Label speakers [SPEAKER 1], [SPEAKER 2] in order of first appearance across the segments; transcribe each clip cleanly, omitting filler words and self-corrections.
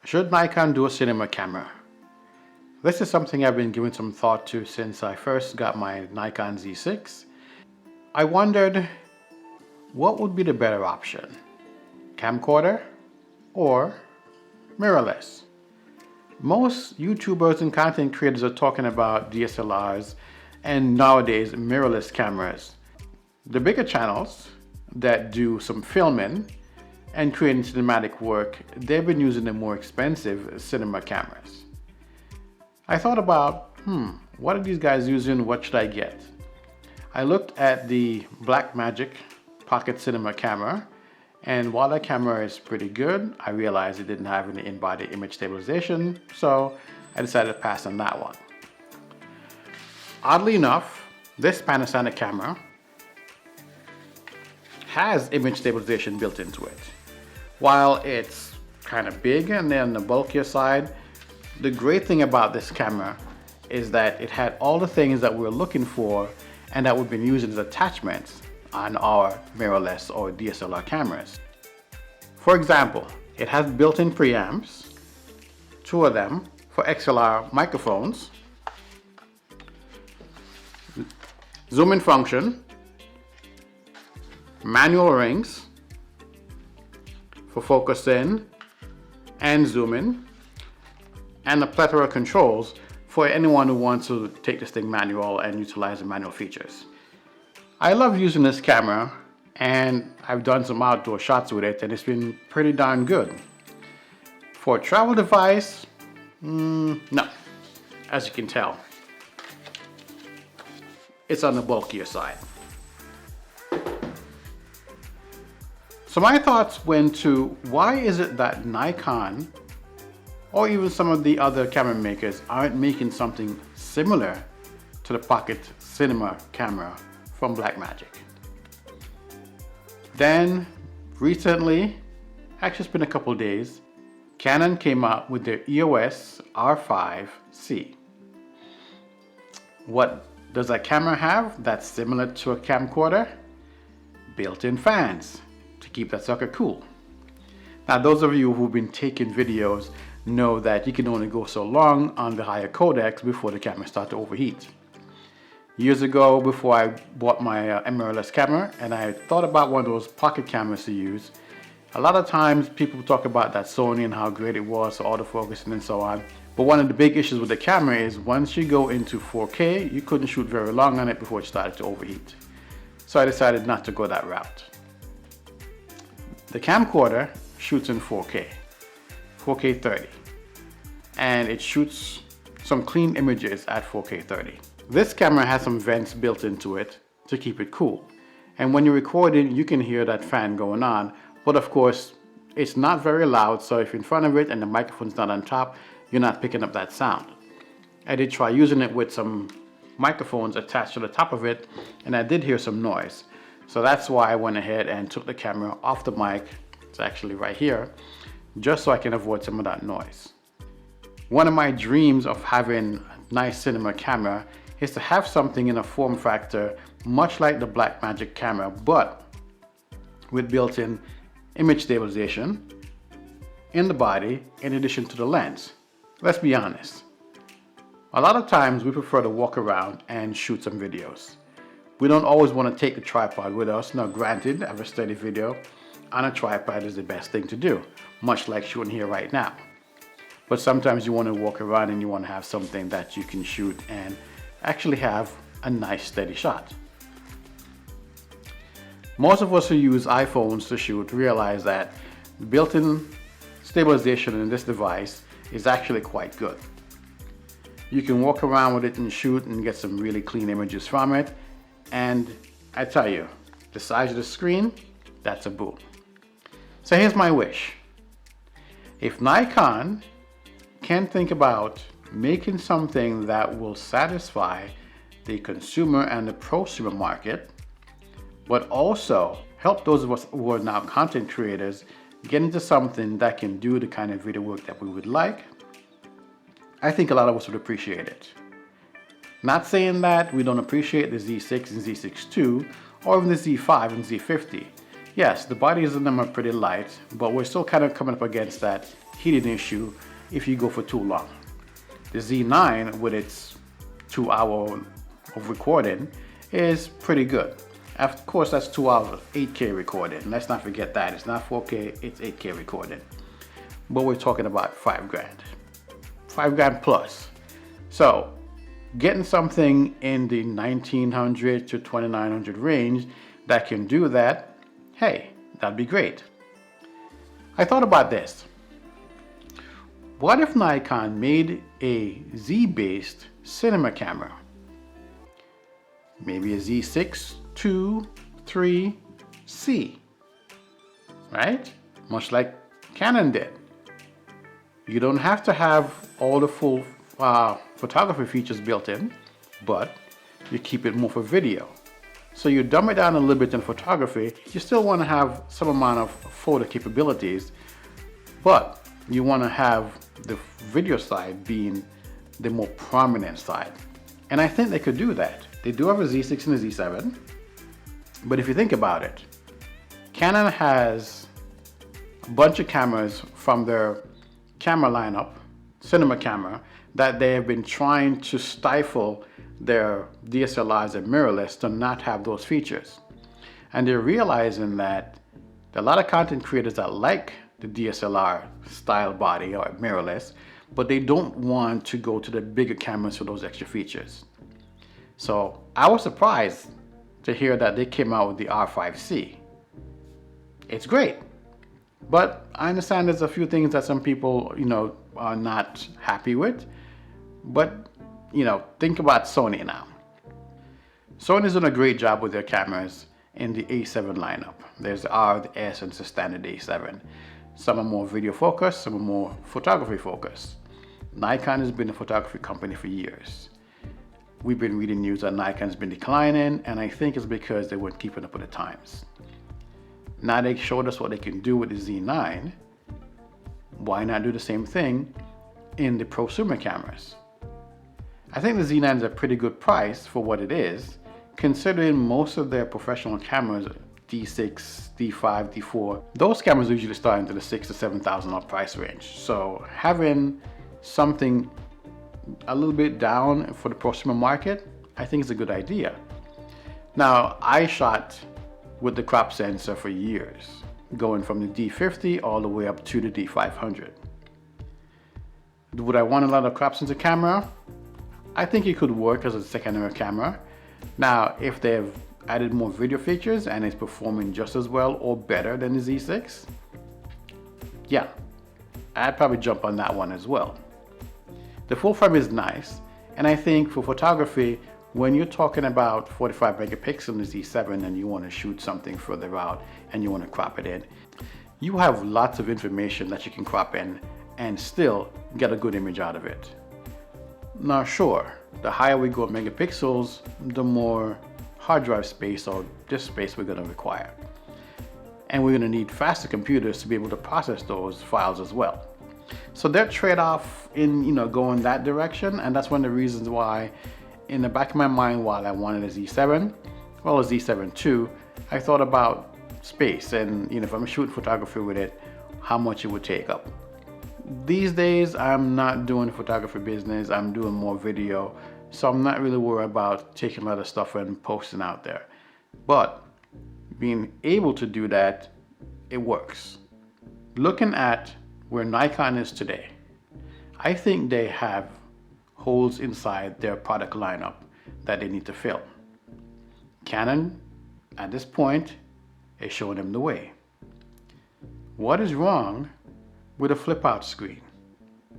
[SPEAKER 1] Should Nikon do a cinema camera? This is something I've been giving some thought to since I first got my Nikon Z6. I wondered, what would be the better option? Camcorder or mirrorless? Most YouTubers and content creators are talking about DSLRs and nowadays mirrorless cameras. The bigger channels that do some filming and creating cinematic work, they've been using the more expensive cinema cameras. I thought about, what are these guys using? What should I get? I looked at the Blackmagic Pocket Cinema camera, and while that camera is pretty good, I realized it didn't have any in-body image stabilization, so I decided to pass on that one. Oddly enough, this Panasonic camera has image stabilization built into it. While it's kind of big and then on the bulkier side, the great thing about this camera is that it had all the things that we're looking for and that we've been using as attachments on our mirrorless or DSLR cameras. For example, it has built-in preamps, 2 of them for XLR microphones, zoom-in function, manual rings for focus in and zoom in, and a plethora of controls for anyone who wants to take this thing manual and utilize the manual features. I love using this camera, and I've done some outdoor shots with it and it's been pretty darn good. For a travel device, no. As you can tell, it's on the bulkier side. So my thoughts went to, why is it that Nikon or even some of the other camera makers aren't making something similar to the Pocket Cinema camera from Blackmagic? Then recently, actually it's been a couple days, Canon came out with their EOS R5C. What does that camera have that's similar to a camcorder? Built-in fans to keep that sucker cool. Now those of you who've been taking videos know that you can only go so long on the higher codecs before the camera starts to overheat. Years ago, before I bought my mirrorless camera and I thought about one of those pocket cameras to use, a lot of times people talk about that Sony and how great it was for autofocusing and so on. But one of the big issues with the camera is once you go into 4K, you couldn't shoot very long on it before it started to overheat. So I decided not to go that route. The camcorder shoots in 4K 30, and it shoots some clean images at 4K 30. This camera has some vents built into it to keep it cool, and when you're recording you can hear that fan going on, but of course it's not very loud, so if you're in front of it and the microphone's not on top, you're not picking up that sound. I did try using it with some microphones attached to the top of it, and I did hear some noise. So that's why I went ahead and took the camera off the mic, it's actually right here, just so I can avoid some of that noise. One of my dreams of having a nice cinema camera is to have something in a form factor much like the Blackmagic camera, but with built-in image stabilization in the body in addition to the lens. Let's be honest, a lot of times we prefer to walk around and shoot some videos. We don't always want to take the tripod with us. Now granted, have a steady video on a tripod is the best thing to do, much like shooting here right now. But sometimes you want to walk around and you want to have something that you can shoot and actually have a nice steady shot. Most of us who use iPhones to shoot realize that built-in stabilization in this device is actually quite good. You can walk around with it and shoot and get some really clean images from it. And I tell you, the size of the screen, that's a boom. So here's my wish. If Nikon can think about making something that will satisfy the consumer and the prosumer market, but also help those of us who are now content creators get into something that can do the kind of video work that we would like, I think a lot of us would appreciate it. Not saying that we don't appreciate the Z6 and Z6 II, or even the Z5 and Z50. Yes, the bodies of them are pretty light, but we're still kind of coming up against that heating issue if you go for too long. The Z9 with its 2 hours of recording is pretty good. Of course, that's 2 hours of 8K recording. Let's not forget that. It's not 4K, it's 8K recording. But we're talking about $5,000. $5,000 plus. So getting something in the 1900 to 2900 range that can do that, hey, that'd be great. I thought about this. What if Nikon made a Z-based cinema camera? Maybe a Z6, 2, 3, C, right? Much like Canon did. You don't have to have all the full photography features built in, but you keep it more for video. So you dumb it down a little bit in photography. You still want to have some amount of photo capabilities, but you want to have the video side being the more prominent side. And I think they could do that. They do have a Z6 and a Z7, but if you think about it, Canon has a bunch of cameras from their camera lineup, cinema camera, that they have been trying to stifle their DSLRs and mirrorless to not have those features. And they're realizing that there are a lot of content creators that like the DSLR style body or mirrorless, but they don't want to go to the bigger cameras for those extra features. So I was surprised to hear that they came out with the R5C. It's great, but I understand there's a few things that some people, are not happy with. But, think about Sony now. Sony's done a great job with their cameras in the A7 lineup. There's the R, the S, and the standard A7. Some are more video focused, some are more photography focused. Nikon has been a photography company for years. We've been reading news that Nikon's been declining, and I think it's because they weren't keeping up with the times. Now they showed us what they can do with the Z9. Why not do the same thing in the prosumer cameras? I think the Z9 is a pretty good price for what it is, considering most of their professional cameras, D6, D5, D4, those cameras usually start into the $6,000 to $7,000 price range. So having something a little bit down for the prosumer market, I think is a good idea. Now, I shot with the crop sensor for years, going from the D50 all the way up to the D500. Would I want another crop sensor camera? I think it could work as a secondary camera. Now, if they've added more video features and it's performing just as well or better than the Z6, yeah, I'd probably jump on that one as well. The full frame is nice, and I think for photography, when you're talking about 45 megapixel in the Z7 and you want to shoot something further out and you want to crop it in, you have lots of information that you can crop in and still get a good image out of it. Now sure, the higher we go in megapixels, the more hard drive space or disk space we're going to require. And we're going to need faster computers to be able to process those files as well. So their trade-off in going that direction, and that's one of the reasons why in the back of my mind while I wanted a Z7, well a Z7 II, I thought about space and if I'm shooting photography with it, how much it would take up. These days I'm not doing photography business, I'm doing more video, so I'm not really worried about taking a lot of stuff and posting out there. But being able to do that, it works. Looking at where Nikon is today, I think they have holes inside their product lineup that they need to fill. Canon, at this point, is showing them the way. What is wrong with a flip out screen?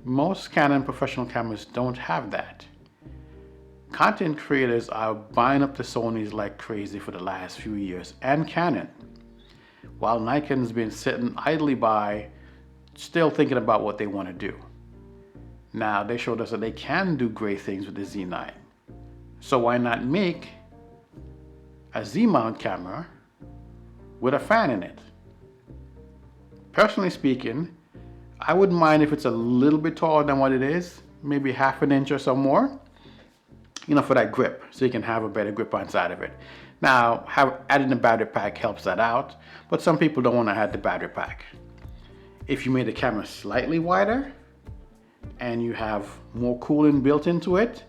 [SPEAKER 1] Most Canon professional cameras don't have that. Content creators are buying up the Sonys like crazy for the last few years, and Canon, while Nikon's been sitting idly by, still thinking about what they want to do. Now they showed us that they can do great things with the Z9. So why not make a Z-mount camera with a fan in it? Personally speaking, I wouldn't mind if it's a little bit taller than what it is, maybe half an inch or so more, for that grip, so you can have a better grip on side of it. Now, adding a battery pack helps that out, but some people don't want to add the battery pack. if you made the camera slightly wider and you have more cooling built into it.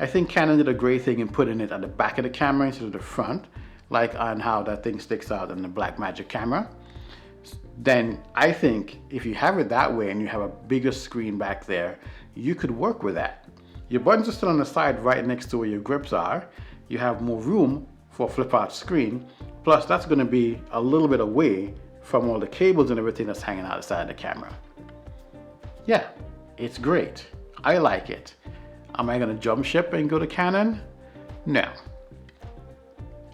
[SPEAKER 1] I think Canon did a great thing in putting it at the back of the camera instead of the front, like on how that thing sticks out in the Blackmagic camera. Then I think if you have it that way and you have a bigger screen back there, you could work with that. Your buttons are still on the side right next to where your grips are. You have more room for a flip out screen. Plus that's going to be a little bit away from all the cables and everything that's hanging out the side of the camera. Yeah, it's great. I like it. Am I going to jump ship and go to Canon? No.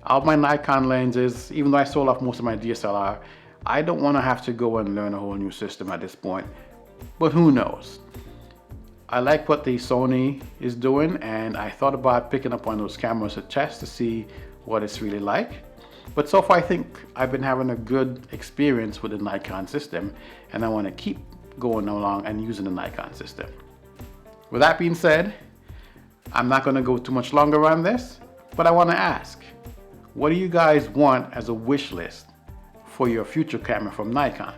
[SPEAKER 1] All my Nikon lenses, even though I sold off most of my DSLR, I don't want to have to go and learn a whole new system at this point, but who knows. I like what the Sony is doing, and I thought about picking up one of those cameras to test to see what it's really like. But so far I think I've been having a good experience with the Nikon system, and I want to keep going along and using the Nikon system. With that being said, I'm not going to go too much longer on this, but I want to ask, what do you guys want as a wish list for your future camera from Nikon?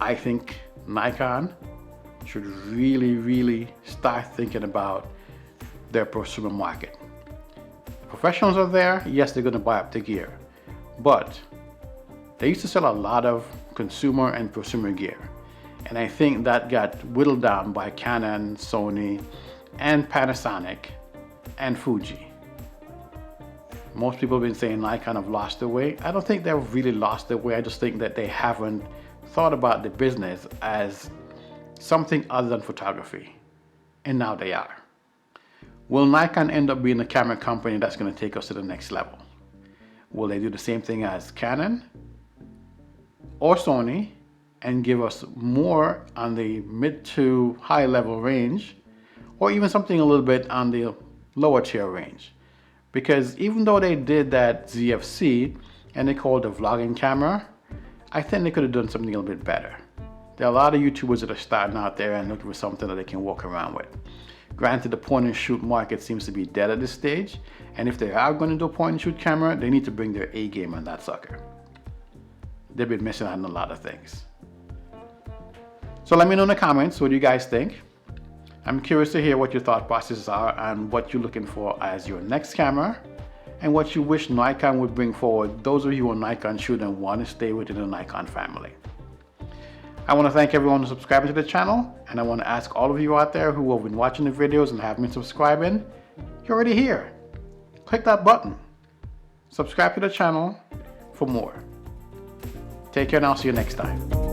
[SPEAKER 1] I think Nikon should really start thinking about their prosumer market. Professionals are there, yes, they're going to buy up the gear, but they used to sell a lot of consumer and prosumer gear, and I think that got whittled down by Canon, Sony, and Panasonic, and Fuji. Most people have been saying Nikon have lost their way. I don't think they've really lost their way. I just think that they haven't thought about the business as something other than photography, and now they are. Will Nikon end up being a camera company that's going to take us to the next level? Will they do the same thing as Canon or Sony and give us more on the mid to high level range, or even something a little bit on the lower tier range? Because even though they did that ZFC and they called it a vlogging camera, I think they could have done something a little bit better. There are a lot of YouTubers that are starting out there and looking for something that they can walk around with. Granted, the point and shoot market seems to be dead at this stage, and if they are going to do a point and shoot camera, they need to bring their A game on that sucker. They've been missing out on a lot of things. So let me know in the comments, what do you guys think? I'm curious to hear what your thought processes are and what you're looking for as your next camera, and what you wish Nikon would bring forward, those of you who are Nikon shoot and want to stay within the Nikon family. I want to thank everyone who's subscribing to the channel, and I want to ask all of you out there who have been watching the videos and haven't been subscribing, you're already here. Click that button. Subscribe to the channel for more. Take care and I'll see you next time.